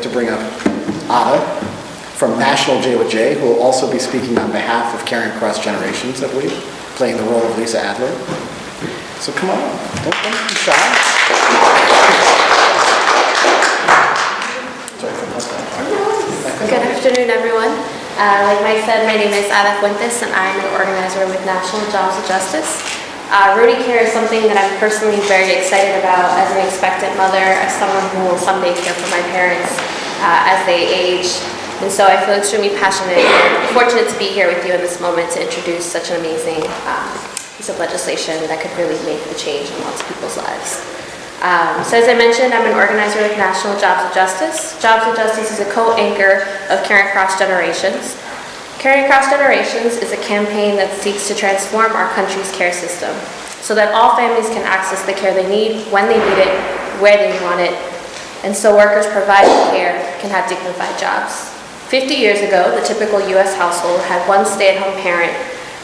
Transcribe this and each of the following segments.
to bring up Ada from National J with J, who will also be speaking on behalf of Caring Across Generations, I believe, playing the role of Lisa Adler. So come on, don't be shy. Good afternoon, everyone. Like Mike said, my name is Ada Fuentes, and I'm an organizer with National Jobs of Justice. RhodyCare is something that I'm personally very excited about as an expectant mother, as someone who will someday care for my parents as they age. And so I feel extremely passionate and fortunate to be here with you in this moment to introduce such an amazing piece of legislation that could really make a change in lots of people's lives. So as I mentioned, I'm an organizer with National Jobs of Justice. Jobs of Justice is a co-anchor of Caring Across Generations. Caring Across Generations is a campaign that seeks to transform our country's care system so that all families can access the care they need, when they need it, where they want it, and so workers providing care can have dignified jobs. 50 years ago, the typical U.S. household had one stay-at-home parent.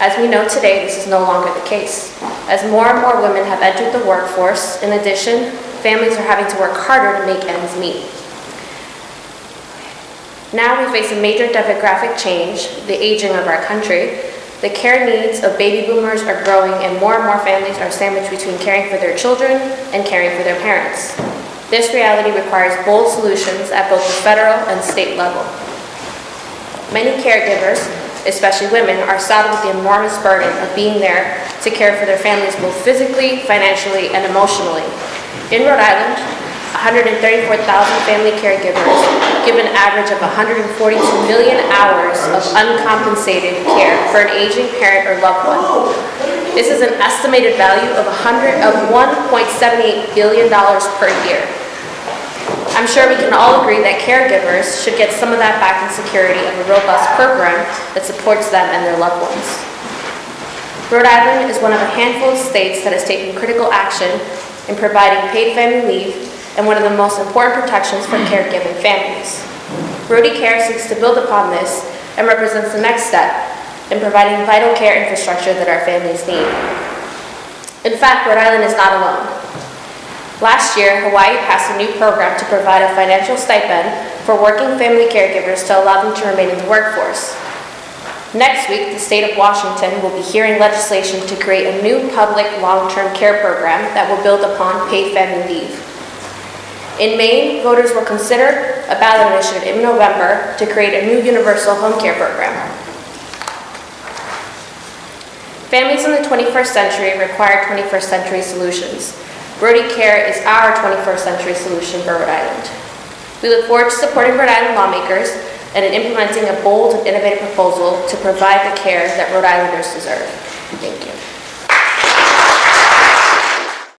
As we know today, this is no longer the case. As more and more women have entered the workforce, in addition, families are having to work harder to make ends meet. Now we face a major demographic change, the aging of our country. The care needs of baby boomers are growing, and more families are sandwiched between caring for their children and caring for their parents. This reality requires bold solutions at both the federal and state level. Many caregivers, especially women, are saddled with the enormous burden of being there to care for their families both physically, financially, and emotionally. In Rhode Island, 134,000 family caregivers give an average of 142 million hours of uncompensated care for an aging parent or loved one. This is an estimated value of $1.78 billion per year. I'm sure we can all agree that caregivers should get some of that back in security of a robust program that supports them and their loved ones. Rhode Island is one of a handful of states that has taken critical action in providing paid family leave and one of the most important protections for caregiving families. RhodyCare seeks to build upon this and represents the next step in providing vital care infrastructure that our families need. In fact, Rhode Island is not alone. Last year, Hawaii passed a new program to provide a financial stipend for working family caregivers to allow them to remain in the workforce. Next week, the state of Washington will be hearing legislation to create a new public long-term care program that will build upon paid family leave. In Maine, voters will consider a ballot initiative in November to create a new universal home care program. Families in the 21st century require 21st century solutions. RhodyCare is our 21st century solution for Rhode Island. We look forward to supporting Rhode Island lawmakers and in implementing a bold and innovative proposal to provide the care that Rhode Islanders deserve. Thank you.